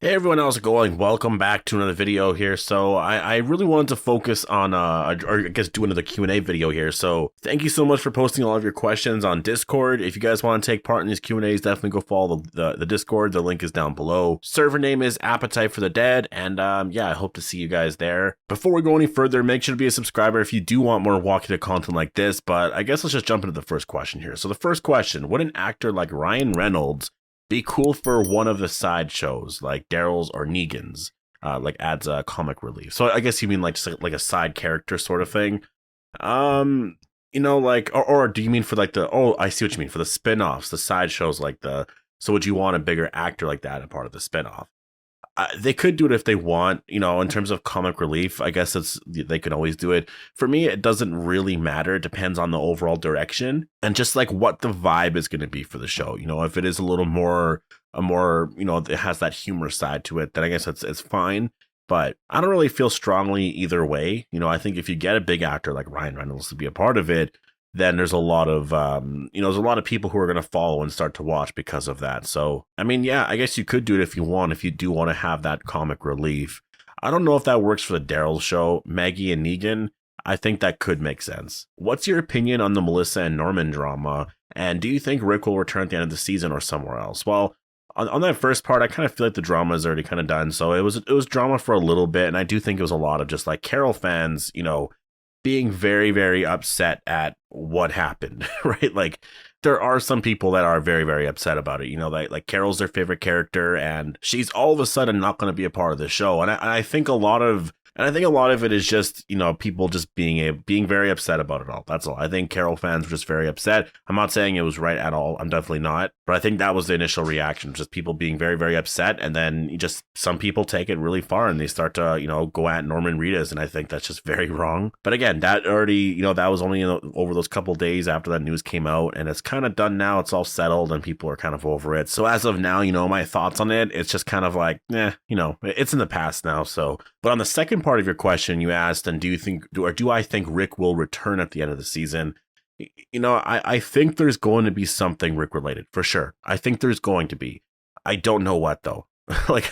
Hey everyone, how's it going? Welcome back to another video here. So I really wanted to focus on, or I guess do another Q&A video here. So thank you so much for posting all of your questions on Discord. If you guys want to take part in these Q&As, definitely go follow the Discord. The link is down below. Server name is Appetite for the Dead. And yeah, I hope to see you guys there. Before we go any further, make sure to be a subscriber if you do want more walkie content like this. But I guess let's just jump into the first question here. So the first question, would an actor like Ryan Reynolds be cool for one of the side shows like Daryl's or Negan's, like adds a comic relief? So I guess you mean like just like a side character sort of thing. Like, or do you mean for like I see what you mean, for the spin-offs, the side shows, like so would you want a bigger actor like that a part of the spin-off? They could do it if they want, in terms of comic relief. I guess they can always do it. For me, it doesn't really matter. It depends on the overall direction and just like what the vibe is going to be for the show. If it is a little more, it has that humor side to it, then I guess it's fine. But I don't really feel strongly either way. I think if you get a big actor like Ryan Reynolds to be a part of it, then there's a lot of, there's a lot of people who are going to follow and start to watch because of that. So, I mean, yeah, I guess you could do it if you want, if you do want to have that comic relief. I don't know if that works for the Daryl show, Maggie and Negan. I think that could make sense. What's your opinion on the Melissa and Norman drama? And do you think Rick will return at the end of the season or somewhere else? Well, on that first part, I kind of feel like the drama is already kind of done. So it was drama for a little bit. And I do think it was a lot of just like Carol fans, being very, very upset at what happened, right? Like, there are some people that are very, very upset about it. Like Carol's their favorite character, and she's all of a sudden not going to be a part of the show. And I think a lot of it is just, people just being very upset about it all. That's all. I think Carol fans were just very upset. I'm not saying it was right at all. I'm definitely not. But I think that was the initial reaction, just people being very, very upset. And then just some people take it really far and they start to, go at Norman Reedus. And I think that's just very wrong. But again, that already, that was only over those couple days after that news came out. And it's kind of done now. It's all settled and people are kind of over it. So as of now, my thoughts on it, it's just kind of like, it's in the past now. So, but on the second part of your question, you asked, and do I think Rick will return at the end of the season? I think there's going to be something Rick related for sure. I think there's going to be. I don't know what though. like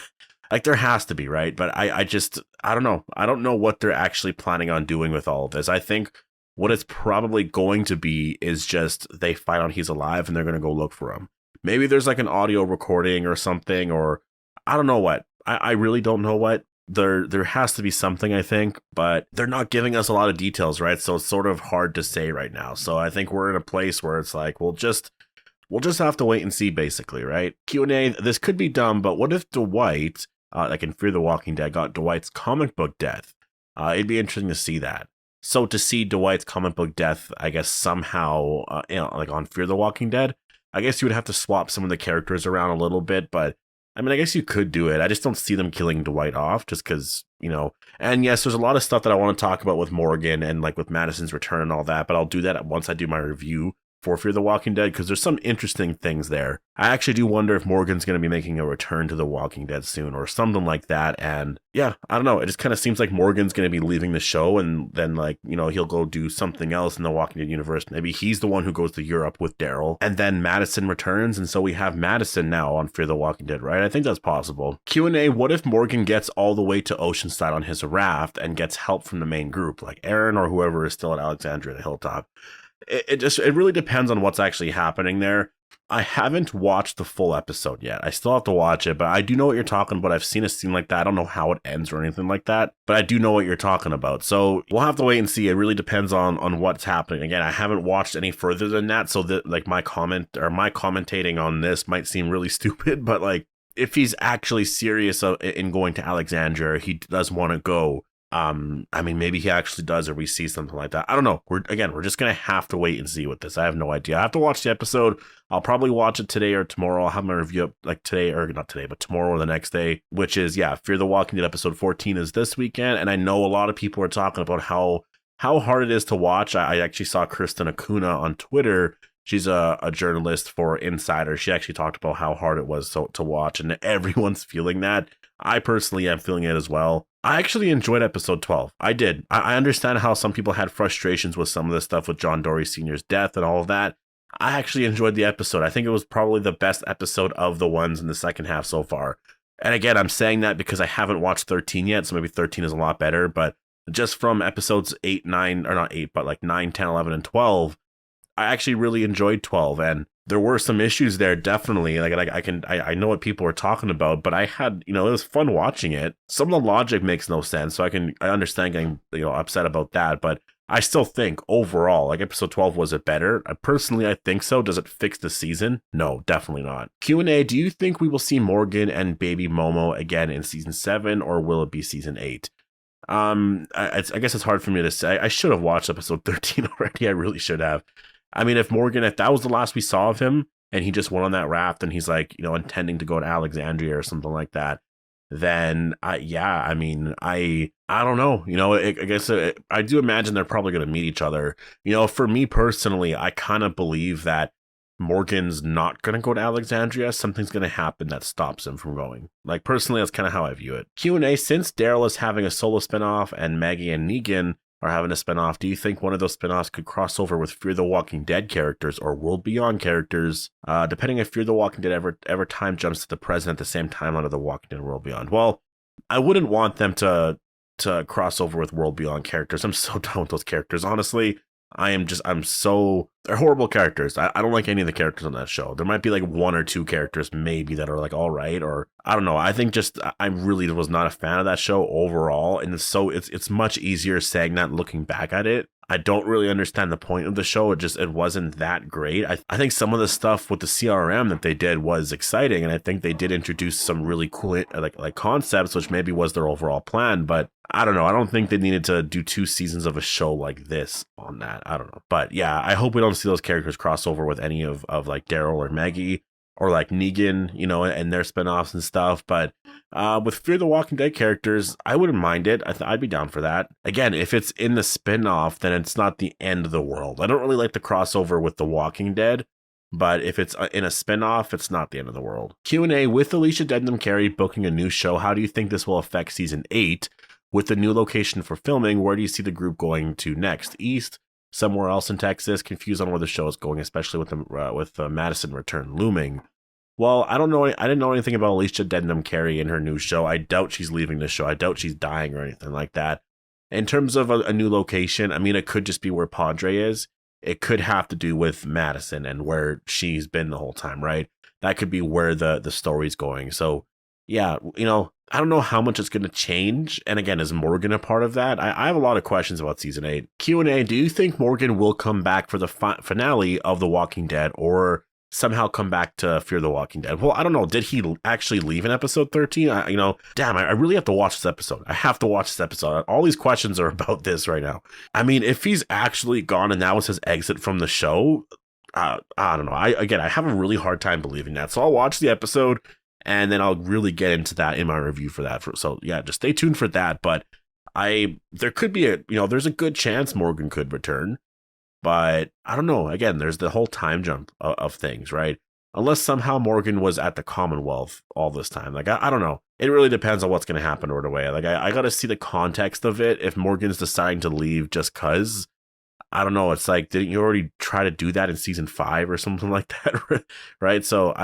there has to be, right? But I don't know. I don't know what they're actually planning on doing with all of this. I think what it's probably going to be is just they find out he's alive and they're going to go look for him. Maybe there's like an audio recording or something, or I don't know what. I really don't know what. There has to be something, I think, but they're not giving us a lot of details, right? So it's sort of hard to say right now. So I think we're in a place where it's like, we'll just have to wait and see, basically, right? Q&A, this could be dumb, but what if Dwight, like in Fear the Walking Dead, got Dwight's comic book death? It'd be interesting to see that. So to see Dwight's comic book death, I guess somehow, like on Fear the Walking Dead, I guess you would have to swap some of the characters around a little bit, but I mean, I guess you could do it. I just don't see them killing Dwight off just because, and yes, there's a lot of stuff that I want to talk about with Morgan and like with Madison's return and all that, but I'll do that once I do my review for Fear the Walking Dead, because there's some interesting things there. I actually do wonder if Morgan's going to be making a return to The Walking Dead soon or something like that. And yeah, I don't know. It just kind of seems like Morgan's going to be leaving the show and then like, he'll go do something else in The Walking Dead universe. Maybe he's the one who goes to Europe with Daryl, and then Madison returns. And so we have Madison now on Fear the Walking Dead, right? I think that's possible. Q&A, what if Morgan gets all the way to Oceanside on his raft and gets help from the main group, like Aaron or whoever is still at Alexandria, the hilltop? It really depends on what's actually happening there. I haven't watched the full episode yet. I still have to watch it, but I do know what you're talking about. I've seen a scene like that. I don't know how it ends or anything like that, but I do know what you're talking about. So we'll have to wait and see. It really depends on what's happening. Again, I haven't watched any further than that, so that like my commentating on this might seem really stupid, but like if he's actually serious in going to Alexandria, he does want to go. I mean, maybe he actually does, or we see something like that. I don't know. We're just gonna have to wait and see with this. I have no idea. I have to watch the episode. I'll probably watch it today or tomorrow. I'll have my review up like today, or not today, but tomorrow or the next day, which is, yeah, Fear the Walking Dead episode 14 is this weekend. And I know a lot of people are talking about how hard it is to watch. I actually saw Kristen Acuna on Twitter. She's a journalist for Insider. She actually talked about how hard it was to watch, and everyone's feeling that. I personally am feeling it as well. I actually enjoyed episode 12. I did. I understand how some people had frustrations with some of the stuff with John Dory Sr.'s death and all of that. I actually enjoyed the episode. I think it was probably the best episode of the ones in the second half so far. And again, I'm saying that because I haven't watched 13 yet, so maybe 13 is a lot better, but just from episodes 8, 9, or not 8, but like 9, 10, 11, and 12, I actually really enjoyed 12, and there were some issues there, definitely. Like I know what people were talking about, but I had, it was fun watching it. Some of the logic makes no sense, so I understand getting, upset about that, but I still think overall, like episode 12, was it better? Personally, I think so. Does it fix the season? No, definitely not. Q&A, do you think we will see Morgan and baby Momo again in season 7, or will it be season 8? I guess it's hard for me to say. I should have watched episode 13 already. I really should have. I mean, if that was the last we saw of him, and he just went on that raft, and he's like, intending to go to Alexandria or something like that, then yeah, I mean, I don't know. I guess I do imagine they're probably going to meet each other. For me personally, I kind of believe that Morgan's not going to go to Alexandria. Something's going to happen that stops him from going. Like, personally, that's kind of how I view it. Q&A, since Daryl is having a solo spinoff and Maggie and Negan are having a spinoff, do you think one of those spinoffs could cross over with Fear the Walking Dead characters or World Beyond characters, depending if Fear the Walking Dead ever time jumps to the present at the same timeline of the Walking Dead World Beyond? Well, I wouldn't want them to cross over with World Beyond characters. I'm so done with those characters, honestly. They're horrible characters. I don't like any of the characters on that show. There might be like 1 or 2 characters maybe that are like all right, or I don't know. I think I really was not a fan of that show overall, and so it's much easier saying that looking back at it. I don't really understand the point of the show. It wasn't that great. I think some of the stuff with the CRM that they did was exciting, and I think they did introduce some really cool like concepts, which maybe was their overall plan, but I don't know. I don't think they needed to do 2 seasons of a show like this on that. I don't know. But yeah, I hope we don't see those characters cross over with any of like Daryl or Maggie or like Negan, and their spinoffs and stuff. But with Fear the Walking Dead characters, I wouldn't mind it. I'd be down for that. Again, if it's in the spinoff, then it's not the end of the world. I don't really like the crossover with The Walking Dead, but if it's in a spinoff, it's not the end of the world. Q&A, with Alicia Dednam Carey booking a new show, how do you think this will affect season 8? With the new location for filming, where do you see the group going to next? East? Somewhere else in Texas? Confused on where the show is going, especially with the Madison return looming. Well, I don't know. I didn't know anything about Alicia Dednam Carey in her new show. I doubt she's leaving the show. I doubt she's dying or anything like that. In terms of a new location, I mean, it could just be where Padre is. It could have to do with Madison and where she's been the whole time, right? That could be where the story's going. So, yeah, I don't know how much it's going to change. And again, is Morgan a part of that? I have a lot of questions about season 8. Q&A, do you think Morgan will come back for the finale of The Walking Dead, or somehow come back to Fear the Walking Dead? Well, I don't know. Did he actually leave in episode 13? Damn, I really have to watch this episode. I have to watch this episode. All these questions are about this right now. I mean, if he's actually gone and that was his exit from the show, I don't know. I have a really hard time believing that. So I'll watch the episode, and then I'll really get into that in my review for that. So yeah, just stay tuned for that. But there could be there's a good chance Morgan could return, but I don't know. Again, there's the whole time jump of things, right? Unless somehow Morgan was at the Commonwealth all this time. Like, I don't know. It really depends on what's going to happen right away. Like, I got to see the context of it. If Morgan's deciding to leave just cause, I don't know. It's like, didn't you already try to do that in season 5 or something like that? Right? So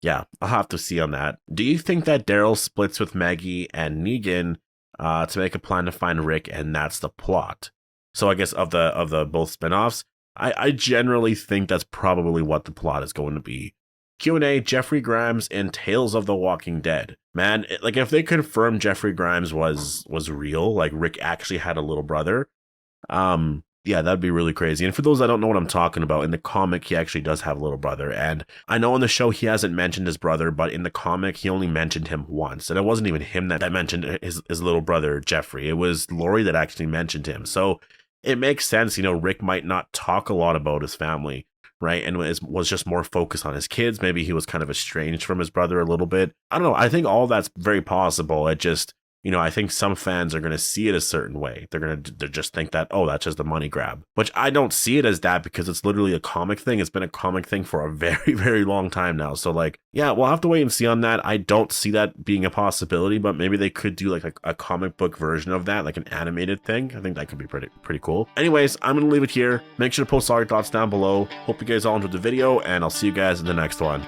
yeah, I'll have to see on that. Do you think that Daryl splits with Maggie and Negan to make a plan to find Rick, and that's the plot? So I guess of the both spinoffs, I generally think that's probably what the plot is going to be. Q&A, Jeffrey Grimes in Tales of the Walking Dead. Man, like if they confirm Jeffrey Grimes was real, like Rick actually had a little brother, yeah, that'd be really crazy. And for those that don't know what I'm talking about, in the comic, he actually does have a little brother. And I know in the show he hasn't mentioned his brother, but in the comic, he only mentioned him once. And it wasn't even him that mentioned his little brother, Jeffrey. It was Lori that actually mentioned him. So it makes sense, Rick might not talk a lot about his family, right? And was just more focused on his kids. Maybe he was kind of estranged from his brother a little bit. I don't know. I think all that's very possible. It just, I think some fans are going to see it a certain way. They're just think that, oh, that's just a money grab, which I don't see it as that, because it's literally a comic thing. It's been a comic thing for a very, very long time now. So like, yeah, we'll have to wait and see on that. I don't see that being a possibility, but maybe they could do like a comic book version of that, like an animated thing. I think that could be pretty cool. Anyways, I'm going to leave it here. Make sure to post all your thoughts down below. Hope you guys all enjoyed the video, and I'll see you guys in the next one.